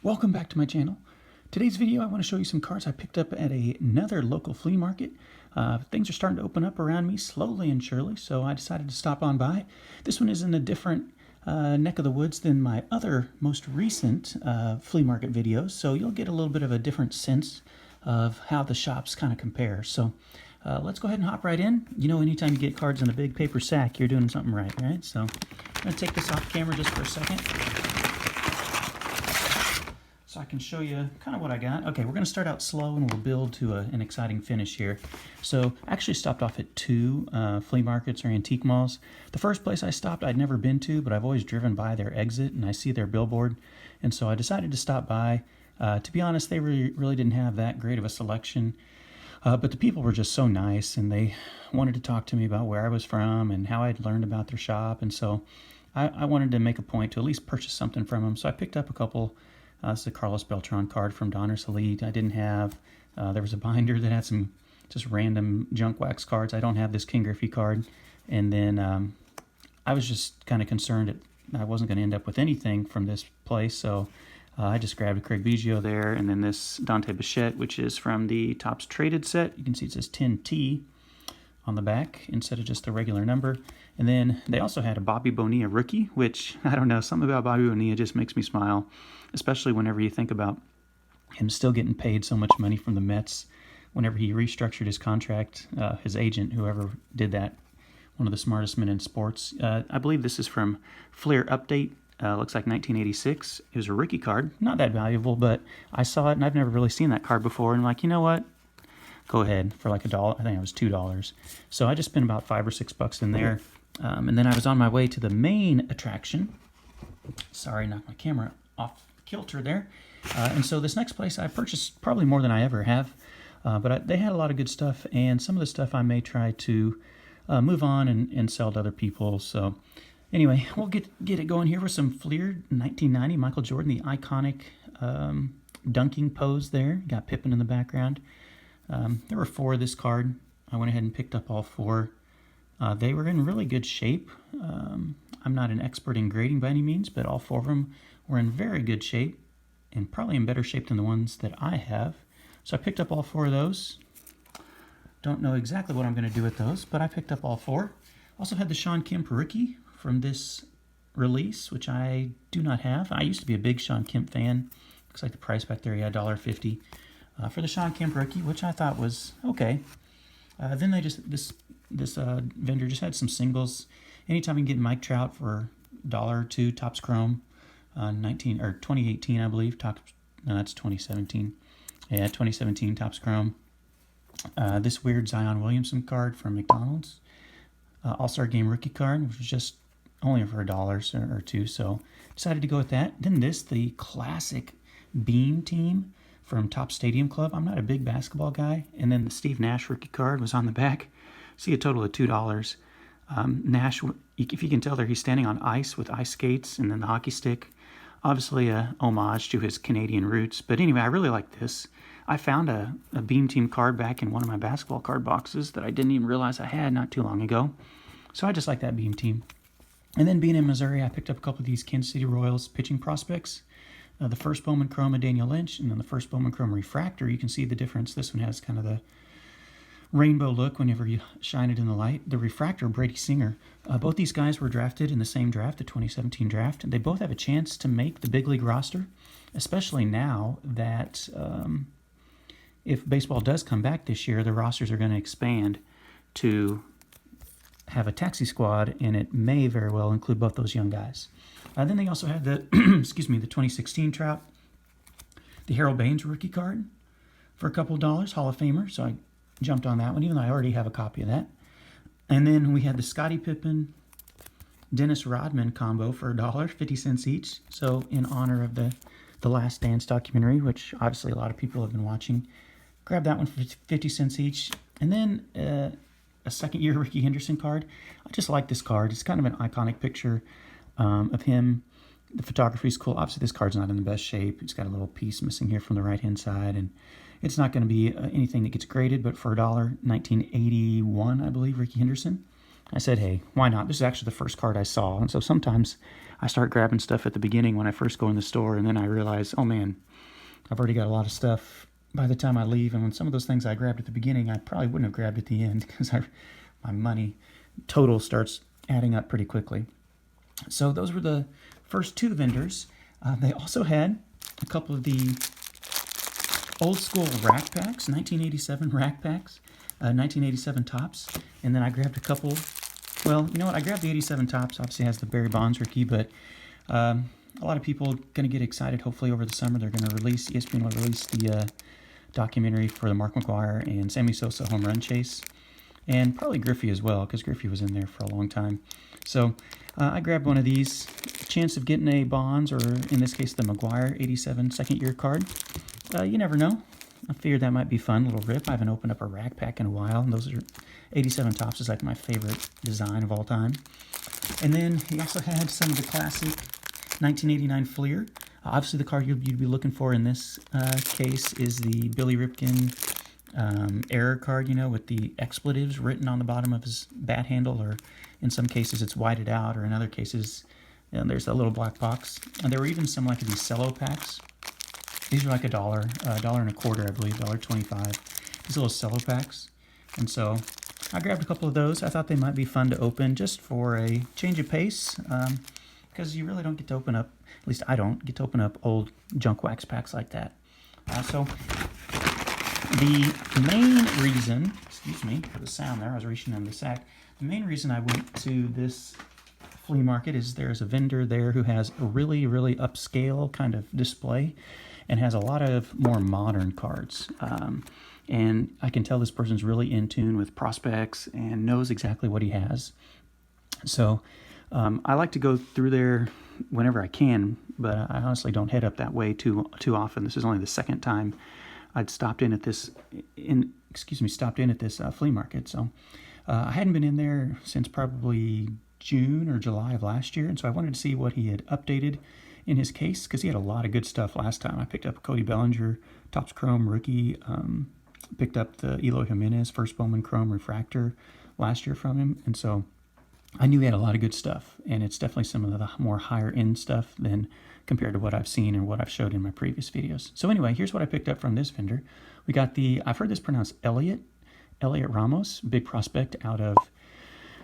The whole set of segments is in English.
Welcome back to my channel. Today's video I want to show you some cards I picked up at another local flea market. Things are starting to open up around me slowly and surely, so I decided to stop on by. This one is in a different neck of the woods than my other most recent flea market videos, so you'll get a little bit of a different sense of how the shops kind of compare. So let's go ahead and hop right in. You know, anytime you get cards in a big paper sack, you're doing something right, right? So I'm going to take this off camera just for a second, so I can show you kind of what I got. Okay, we're going to start out slow and we'll build to an exciting finish here. So I actually stopped off at two flea markets or antique malls. The first place I stopped I'd never been to, but I've always driven by their exit and I see their billboard. And so I decided to stop by. To be honest, they really didn't have that great of a selection. But the people were just so nice and they wanted to talk to me about where I was from and how I'd learned about their shop. And so I wanted to make a point to at least purchase something from them. So I picked up a couple. This is a Carlos Beltran card from Donruss Elite. I didn't have, there was a binder that had some just random junk wax cards. I don't have this King Griffey card. And then I was just kind of concerned that I wasn't going to end up with anything from this place. So I just grabbed a Craig Biggio there. And then this Dante Bichette, which is from the Topps Traded set. You can see it says 10T on the back instead of just the regular number. And then they also had a Bobby Bonilla rookie, which, I don't know, something about Bobby Bonilla just makes me smile, especially whenever you think about him still getting paid so much money from the Mets. Whenever he restructured his contract, his agent, whoever did that, one of the smartest men in sports. I believe this is from Flair Update. Looks like 1986. It was a rookie card. Not that valuable, but I saw it, and I've never really seen that card before. And I'm like, you know what? Go ahead for like $1. I think it was $2. So I just spent about $5 or $6 in there. And then I was on my way to the main attraction. Sorry, knocked my camera off kilter there. And so this next place I purchased probably more than I ever have. But they had a lot of good stuff, and some of the stuff I may try to move on and sell to other people. So anyway, we'll get it going here with some Fleer 1990 Michael Jordan, the iconic dunking pose there. Got Pippen in the background. There were 4 of this card. I went ahead and picked up all 4. They were in really good shape. I'm not an expert in grading by any means, but all 4 of them were in very good shape and probably in better shape than the ones that I have. So I picked up all 4 of those. Don't know exactly what I'm going to do with those, but I picked up all 4. Also had the Sean Kemp rookie from this release, which I do not have. I used to be a big Sean Kemp fan. Looks like the price back there, yeah, $1.50 for the Sean Kemp rookie, which I thought was okay. Then they just this vendor just had some singles. Anytime you can get Mike Trout for $1 or $2, Topps Chrome, 2018, I believe. No, that's 2017. Yeah, 2017 Topps Chrome. This weird Zion Williamson card from McDonald's, All-Star Game rookie card, which was just only for $1 or $2. So decided to go with that. Then the classic Beam team from Top Stadium Club. I'm not a big basketball guy. And then the Steve Nash rookie card was on the back. See a total of $2. Nash, if you can tell there, he's standing on ice with ice skates and then the hockey stick. Obviously a homage to his Canadian roots. But anyway, I really like this. I found a Beam Team card back in one of my basketball card boxes that I didn't even realize I had not too long ago. So I just like that Beam Team. And then being in Missouri, I picked up a couple of these Kansas City Royals pitching prospects. The first Bowman Chrome of Daniel Lynch, and then the first Bowman Chrome Refractor. You can see the difference. This one has kind of the rainbow look whenever you shine it in the light. The Refractor, Brady Singer. Both these guys were drafted in the same draft, the 2017 draft. And they both have a chance to make the big league roster, especially now that if baseball does come back this year, the rosters are going to expand to have a taxi squad, and it may very well include both those young guys. Then they also had the, excuse me, the 2016 Trout, the Harold Baines rookie card for a couple of dollars, Hall of Famer. So I jumped on that one, even though I already have a copy of that. And then we had the Scottie Pippen, Dennis Rodman combo for $1, 50 cents each. So in honor of the Last Dance documentary, which obviously a lot of people have been watching, grab that one for 50 cents each. And then a second-year Ricky Henderson card. I just like this card. It's kind of an iconic picture of him. The photography is cool. Obviously, this card's not in the best shape. It's got a little piece missing here from the right-hand side, and it's not going to be anything that gets graded, but for $1, 1981, I believe, Ricky Henderson. I said, hey, why not? This is actually the first card I saw, and so sometimes I start grabbing stuff at the beginning when I first go in the store, and then I realize, oh man, I've already got a lot of stuff by the time I leave. And when some of those things I grabbed at the beginning, I probably wouldn't have grabbed at the end because my money total starts adding up pretty quickly. So those were the first two vendors. They also had a couple of the old school rack packs, 1987 rack packs, 1987 tops, and then I grabbed a couple. Well, you know what? I grabbed the 87 tops. Obviously, it has the Barry Bonds rookie, but a lot of people are going to get excited. Hopefully, over the summer, they're going to release. ESPN will release the documentary for the Mark McGwire and Sammy Sosa home run chase, and probably Griffey as well, because Griffey was in there for a long time. So I grabbed one of these. Chance of getting a Bonds, or in this case, the McGwire 87 second year card. You never know. I figured that might be fun, a little rip. I haven't opened up a rack pack in a while, and those are 87 tops is like my favorite design of all time. And then he also had some of the classic 1989 Fleer. Obviously, the card you'd be looking for in this case is the Billy Ripken error card, you know, with the expletives written on the bottom of his bat handle, or in some cases it's whited out, or in other cases, there's that little black box. And there were even some like these cello packs. These are like $1, $1.25, I believe, $1.25. These little cello packs. And so I grabbed a couple of those. I thought they might be fun to open just for a change of pace, because you really don't get to open up, at least I don't get to open up old junk wax packs like that. So the main reason, excuse me for the sound there, I was reaching in the sack. The main reason I went to this flea market is there's a vendor there who has a really, really upscale kind of display and has a lot of more modern cards. And I can tell this person's really in tune with prospects and knows exactly what he has. So I like to go through there whenever I can, but I honestly don't head up that way too often. This is only the second time I'd stopped in at this flea market. So I hadn't been in there since probably June or July of last year, and so I wanted to see what he had updated in his case, because he had a lot of good stuff last time. I picked up a Cody Bellinger Topps Chrome rookie, picked up the Eloy Jimenez first Bowman Chrome refractor last year from him, and so I knew he had a lot of good stuff, and it's definitely some of the more higher end stuff than compared to what I've seen and what I've showed in my previous videos. So anyway, here's what I picked up from this vendor. We got the, I've heard this pronounced Elliot Ramos, big prospect out of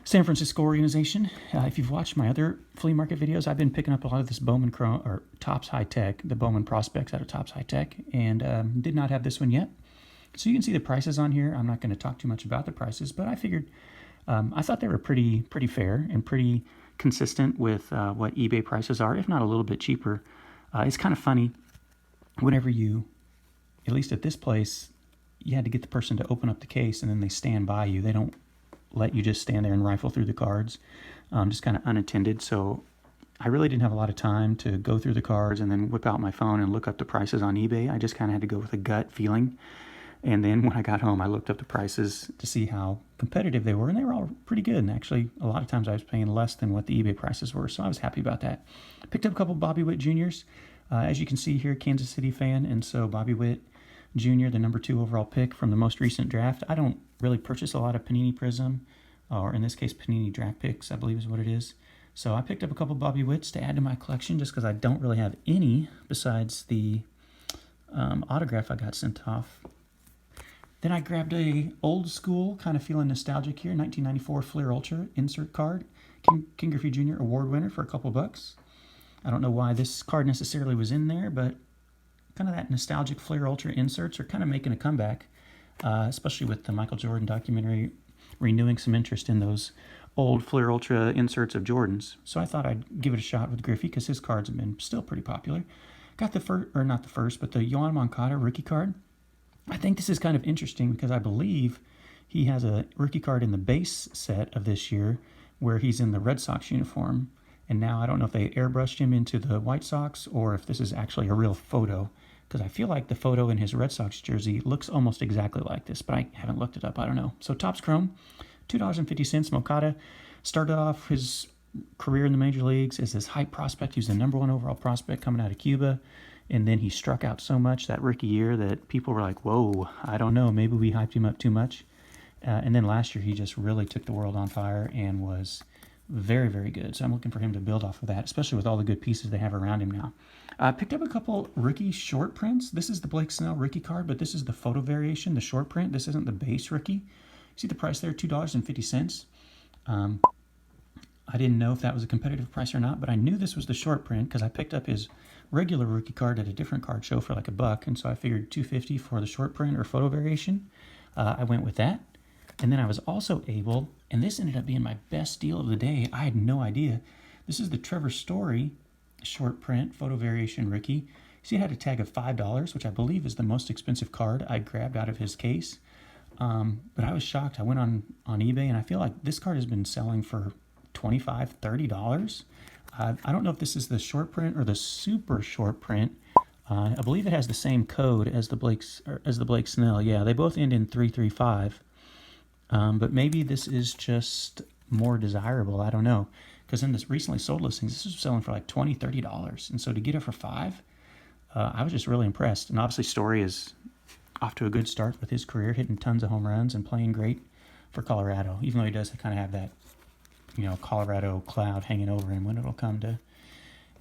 San Francisco organization. If you've watched my other flea market videos, I've been picking up a lot of this Bowman Chrome, or Topps High Tech, the Bowman prospects out of Topps High Tech, and did not have this one yet. So you can see the prices on here. I'm not going to talk too much about the prices, but I figured, I thought they were pretty fair and pretty consistent with what eBay prices are, if not a little bit cheaper. It's kind of funny, whenever you, at least at this place, you had to get the person to open up the case and then they stand by you. They don't let you just stand there and rifle through the cards, just kind of unattended. So I really didn't have a lot of time to go through the cards and then whip out my phone and look up the prices on eBay. I just kind of had to go with a gut feeling. And then when I got home, I looked up the prices to see how competitive they were, and they were all pretty good. And actually, a lot of times I was paying less than what the eBay prices were, so I was happy about that. Picked up a couple Bobby Witt Juniors. As you can see here, Kansas City fan, and so Bobby Witt Jr., the number 2 overall pick from the most recent draft. I don't really purchase a lot of Panini Prism, or in this case, Panini Draft Picks, I believe is what it is. So I picked up a couple Bobby Witts to add to my collection, just because I don't really have any besides the autograph I got sent off. Then I grabbed a old school, kind of feeling nostalgic here, 1994 Fleer Ultra insert card. King Griffey Jr. award winner for a couple bucks. I don't know why this card necessarily was in there, but kind of that nostalgic Fleer Ultra inserts are kind of making a comeback, especially with the Michael Jordan documentary renewing some interest in those old Fleer Ultra inserts of Jordan's. So I thought I'd give it a shot with Griffey, because his cards have been still pretty popular. Got the first, or not the first, but the Yoan Moncada rookie card. I think this is kind of interesting because I believe he has a rookie card in the base set of this year where he's in the Red Sox uniform. And now I don't know if they airbrushed him into the White Sox or if this is actually a real photo, because I feel like the photo in his Red Sox jersey looks almost exactly like this, but I haven't looked it up. I don't know. So Topps Chrome, $2.50. Moncada started off his career in the major leagues as this hype prospect. He was the number 1 overall prospect coming out of Cuba. And then he struck out so much that rookie year that people were like, whoa, I don't know, maybe we hyped him up too much. And then last year he just really took the world on fire and was Very, very good. So I'm looking for him to build off of that, especially with all the good pieces they have around him now. I picked up a couple rookie short prints. This is the Blake Snell rookie card, but this is the photo variation, the short print. This isn't the base rookie. See the price there, $2.50. I didn't know if that was a competitive price or not, but I knew this was the short print because I picked up his regular rookie card at a different card show for like $1, and so I figured $2.50 for the short print or photo variation. I went with that. And then I was also able, and this ended up being my best deal of the day. I had no idea. This is the Trevor Story short print photo variation rookie. See, it had a tag of $5, which I believe is the most expensive card I grabbed out of his case. But I was shocked. I went on eBay, and I feel like this card has been selling for $25, $30. I don't know if this is the short print or the super short print. I believe it has the same code as the Blake Snell. Yeah, they both end in 335. But maybe this is just more desirable. I don't know. Because in this recently sold listings, this was selling for like $20, $30. And so to get it for $5, I was just really impressed. And obviously Story is off to a good start with his career, hitting tons of home runs and playing great for Colorado, even though he does kind of have that, Colorado cloud hanging over him when it'll come to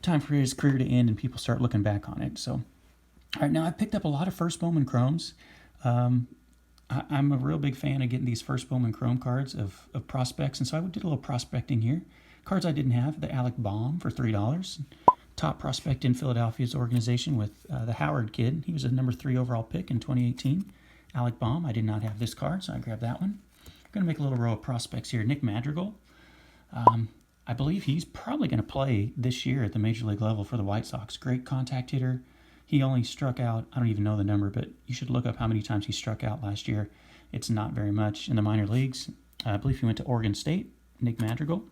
time for his career to end and people start looking back on it. So, all right, now I picked up a lot of First Bowman Chromes. I'm a real big fan of getting these First Bowman Chrome cards of prospects, and so I did a little prospecting here. Cards I didn't have, the Alec Baum for $3. Top prospect in Philadelphia's organization with the Howard kid. He was a number 3 overall pick in 2018. Alec Baum, I did not have this card, so I grabbed that one. I'm going to make a little row of prospects here. Nick Madrigal. I believe he's probably going to play this year at the Major League level for the White Sox. Great contact hitter. He only struck out, I don't even know the number, but you should look up how many times he struck out last year. It's not very much in the minor leagues. I believe he went to Oregon State, Nick Madrigal.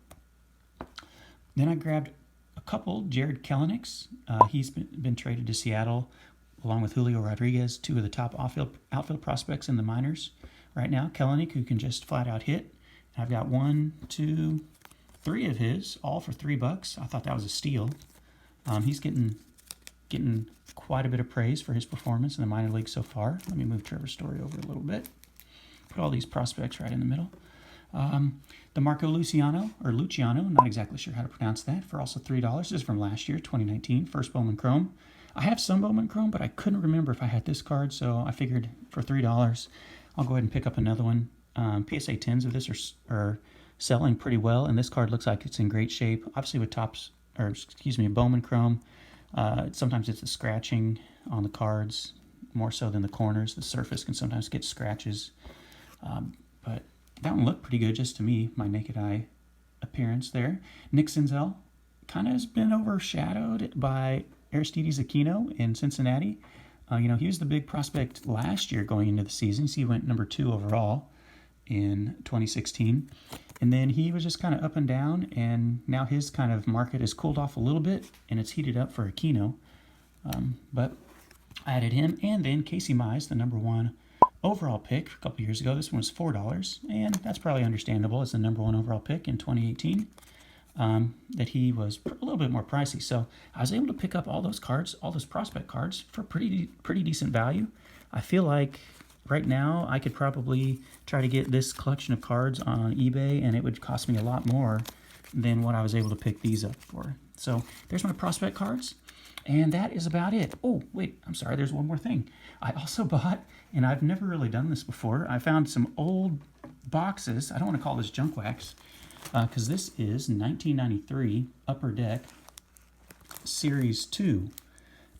Then I grabbed a couple, Jared Kelenics. He's been traded to Seattle along with Julio Rodriguez, 2 of the top outfield prospects in the minors right now. Kelenic, who can just flat out hit. I've got 1, 2, 3 of his, all for $3. I thought that was a steal. He's getting quite a bit of praise for his performance in the minor leagues so far. Let me move Trevor Story over a little bit. Put all these prospects right in the middle. The Marco Luciano, not exactly sure how to pronounce that, for also $3. This is from last year, 2019, First Bowman Chrome. I have some Bowman Chrome, but I couldn't remember if I had this card, so I figured for $3, I'll go ahead and pick up another one. PSA 10s of this are selling pretty well, and this card looks like it's in great shape. Obviously with Bowman Chrome, sometimes it's the scratching on the cards more so than the corners. The surface can sometimes get scratches, but that one looked pretty good just to me, my naked eye appearance there. Nick Senzel kind of has been overshadowed by Aristides Aquino in Cincinnati. He was the big prospect last year going into the season. So he went number 2 overall in 2016. And then he was just kind of up and down, and now his kind of market has cooled off a little bit, and it's heated up for Aquino. But I added him, and then Casey Mize, the number 1 overall pick a couple years ago. This one was $4, and that's probably understandable as the number 1 overall pick in 2018. That he was a little bit more pricey. So I was able to pick up all those cards, all those prospect cards, for pretty decent value. I feel like right now I could probably try to get this collection of cards on eBay, and it would cost me a lot more than what I was able to pick these up for. So there's my prospect cards, and that is about it. Oh, wait, I'm sorry, there's one more thing. I also bought, and I've never really done this before, I found some old boxes. I don't want to call this junk wax, because this is 1993 Upper Deck Series 2.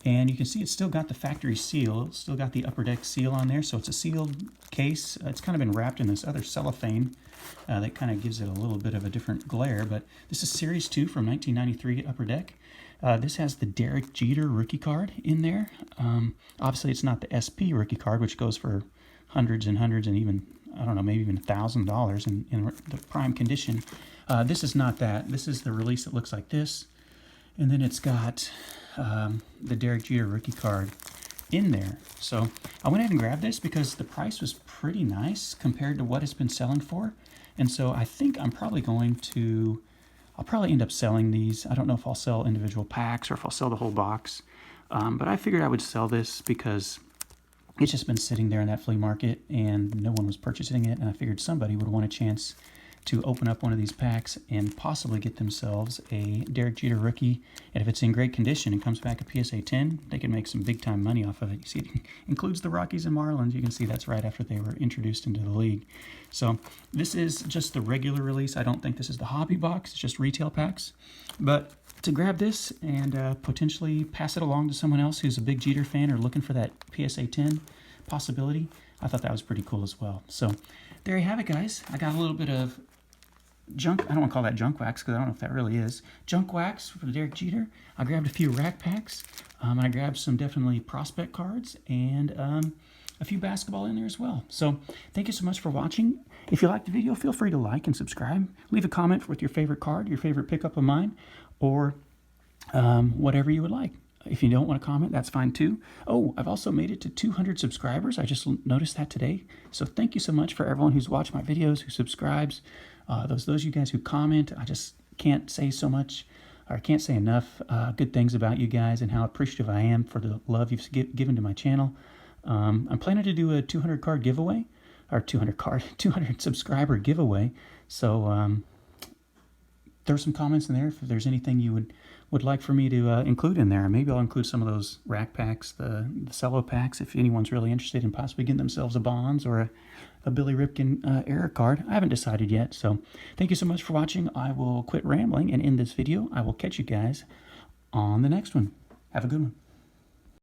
And you can see it's still got the factory seal, still got the Upper Deck seal on there, so it's a sealed case. It's kind of been wrapped in this other cellophane that kind of gives it a little bit of a different glare, but this is Series 2 from 1993 Upper Deck. This has the Derek Jeter rookie card in there. Obviously, it's not the SP rookie card, which goes for hundreds and hundreds and even, I don't know, maybe even $1,000 in the prime condition. This is not that. This is the release that looks like this. And then it's got the Derek Jeter rookie card in there. So I went ahead and grabbed this because the price was pretty nice compared to what it's been selling for. And so I think I'm probably I'll probably end up selling these. I don't know if I'll sell individual packs or if I'll sell the whole box. But I figured I would sell this because it's just been sitting there in that flea market and no one was purchasing it. And I figured somebody would want a chance to open up one of these packs and possibly get themselves a Derek Jeter rookie. And if it's in great condition and comes back a PSA 10, they can make some big time money off of it. You see, it includes the Rockies and Marlins. You can see that's right after they were introduced into the league. So this is just the regular release. I don't think this is the hobby box. It's just retail packs. But to grab this and potentially pass it along to someone else who's a big Jeter fan or looking for that PSA 10 possibility, I thought that was pretty cool as well. So there you have it, guys. I got a little bit of junk. I don't want to call that junk wax because I don't know if that really is. Junk wax for Derek Jeter. I grabbed a few rack packs. I grabbed some definitely prospect cards and a few basketball in there as well. So thank you so much for watching. If you liked the video, feel free to like and subscribe. Leave a comment with your favorite card, your favorite pickup of mine, or whatever you would like. If you don't want to comment, that's fine too. Oh, I've also made it to 200 subscribers. I just noticed that today. So thank you so much for everyone who's watched my videos, who subscribes, those of you guys who comment. I just can't say so much, or I can't say enough good things about you guys and how appreciative I am for the love you've given to my channel. I'm planning to do a 200 card giveaway, or 200 subscriber giveaway. So there's some comments in there if there's anything you would like for me to include in there. Maybe I'll include some of those rack packs, the cello packs, if anyone's really interested in possibly getting themselves a Bonds or a Billy Ripken era card. I haven't decided yet. So thank you so much for watching. I will quit rambling and end this video. I will catch you guys on the next one. Have a good one.